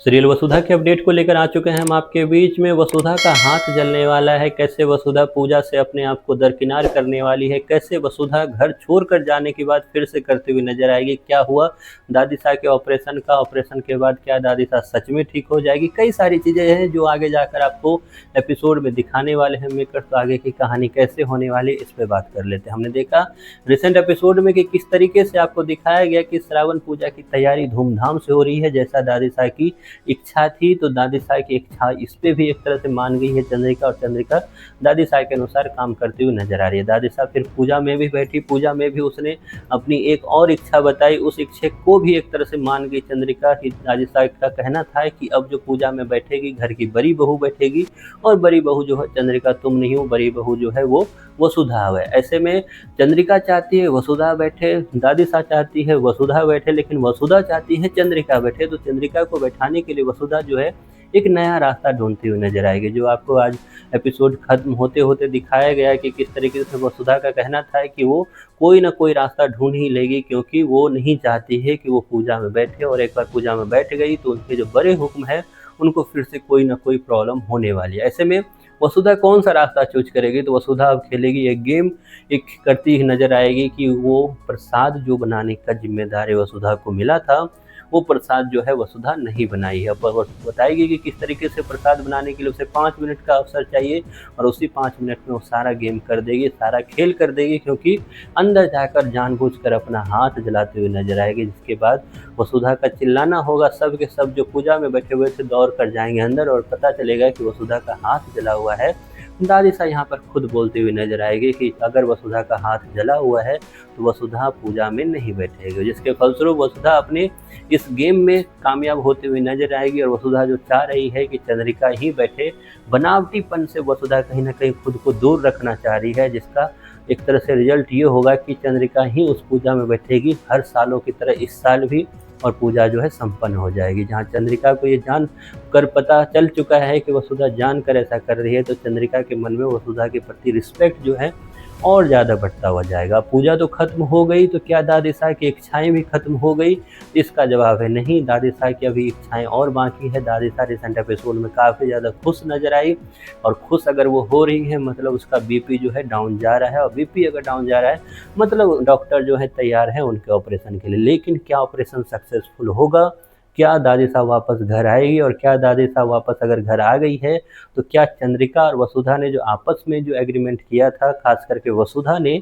Serial वसुधा के update को लेकर आ चुके हैं हम आपके बीच में। वसुधा का हाथ जलने वाला है, कैसे वसुधा पूजा से अपने आप को दरकिनार करने वाली है, कैसे वसुधा घर छोड़कर जाने के बाद फिर से करते हुए नजर आएगी, क्या हुआ दादी सा के ऑपरेशन के बाद क्या दादी सा सच में ठीक हो जाएगी। कई सारी चीज़ें हैं जो आगे जाकर आपको एपिसोड में दिखाने वाले हैं मेकर, तो आगे की कहानी कैसे होने वाली इस पर बात कर लेते हैं। हमने देखा रिसेंट एपिसोड में कि किस तरीके से आपको दिखाया गया कि श्रावण पूजा की तैयारी धूमधाम से हो रही है, जैसा दादी सा की इच्छा थी। तो दादी साई की इच्छा इस पे भी एक तरह से मान गई है चंद्रिका, और चंद्रिका दादी साई के अनुसार काम करती हुई नजर आ रही है। दादी साहब फिर पूजा में भी बैठी, पूजा में भी उसने अपनी एक और इच्छा बताई, उस इच्छा को भी एक तरह से मान गई चंद्रिका की। दादी साई का कहना था कि अब जो पूजा में बैठेगी घर की बड़ी बहू बैठेगी, और बड़ी बहू जो है चंद्रिका तुम नहीं हो, बड़ी बहू जो है वो वसुधा है। ऐसे में चंद्रिका चाहती है वसुधा बैठे, दादी सा चाहती है वसुधा बैठे, लेकिन वसुधा चाहती है चंद्रिका बैठे। तो चंद्रिका को बैठाने के लिए वसुधा जो है एक नया रास्ता ढूंढती हुई नजर आएगी, जो आपको आज एपिसोड खत्म होते होते दिखाया गया है कि किस तरीके से वसुधा का कहना था कि वो कोई ना कोई रास्ता ढूंढ ही लेगी, क्योंकि वो नहीं चाहती है कि वो पूजा में बैठे, और एक बार पूजा में बैठ गई तो उनके जो बड़े हुक्म है उनको फिर से कोई ना कोई प्रॉब्लम होने वाली है। ऐसे में वसुधा कौन सा रास्ता चूज करेगी, तो वसुधा अब खेलेगी एक गेम, एक करती ही नजर आएगी कि वो प्रसाद जो बनाने का जिम्मेदारी वसुधा को मिला था, वो प्रसाद जो है वसुधा नहीं बनाई है। पर बताएगी कि किस तरीके से प्रसाद बनाने के लिए उसे 5 मिनट का अवसर चाहिए, और उसी 5 मिनट में वो सारा गेम कर देगी, सारा खेल कर देगी, क्योंकि अंदर जाकर जानबूझकर अपना हाथ जलाते हुए नजर आएगी। जिसके बाद वसुधा का चिल्लाना होगा, सब के सब जो पूजा में बैठे हुए थे दौड़ कर जाएंगे अंदर, और पता चलेगा कि वसुधा का हाथ जला हुआ है। दादी सा यहाँ पर खुद बोलती हुई नजर आएगी कि अगर वसुधा का हाथ जला हुआ है तो वसुधा पूजा में नहीं बैठेगी, जिसके फलस्वरूप वसुधा अपने इस गेम में कामयाब होते हुए नजर आएगी। और वसुधा जो चाह रही है कि चंद्रिका ही बैठे, बनावटीपन से वसुधा कहीं ना कहीं खुद को दूर रखना चाह रही है, जिसका एक तरह से रिजल्ट ये होगा कि चंद्रिका ही उस पूजा में बैठेगी हर सालों की तरह इस साल भी, और पूजा जो है संपन्न हो जाएगी। जहाँ चंद्रिका को ये जान कर पता चल चुका है कि वसुधा जान कर ऐसा कर रही है, तो चंद्रिका के मन में वसुधा के प्रति रिस्पेक्ट जो है और ज़्यादा बढ़ता हुआ जाएगा। पूजा तो खत्म हो गई, तो क्या दादी साहब की इच्छाएं भी खत्म हो गई? इसका जवाब है नहीं, दादी साहब की अभी इच्छाएं और बाकी है। दादी साहब रिसेंट एपिसोड में काफ़ी ज़्यादा खुश नजर आई, और खुश अगर वो हो रही है मतलब उसका बीपी जो है डाउन जा रहा है, और बीपी अगर डाउन जा रहा है मतलब डॉक्टर जो है तैयार है उनके ऑपरेशन के लिए। लेकिन क्या ऑपरेशन सक्सेसफुल होगा? क्या दादी साहब वापस घर आएगी? और क्या दादी साहब वापस अगर घर आ गई है तो क्या चंद्रिका और वसुधा ने जो आपस में जो एग्रीमेंट किया था, खास करके वसुधा ने,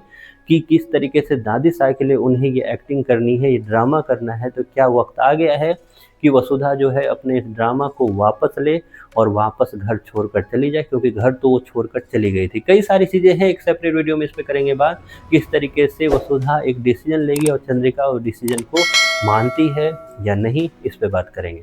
कि किस तरीके से दादी साहब के लिए उन्हें ये एक्टिंग करनी है, ये ड्रामा करना है, तो क्या वक्त आ गया है कि वसुधा जो है अपने इस ड्रामा को वापस ले और वापस घर छोड़कर चली जाए, क्योंकि घर तो वो छोड़कर चली गई थी। कई सारी चीज़ें हैं, एक सेपरेट वीडियो में इस पर करेंगे बात, किस तरीके से वसुधा एक डिसीजन लेगी और चंद्रिका उस डिसीजन को मानती है या नहीं, इस पे बात करेंगे।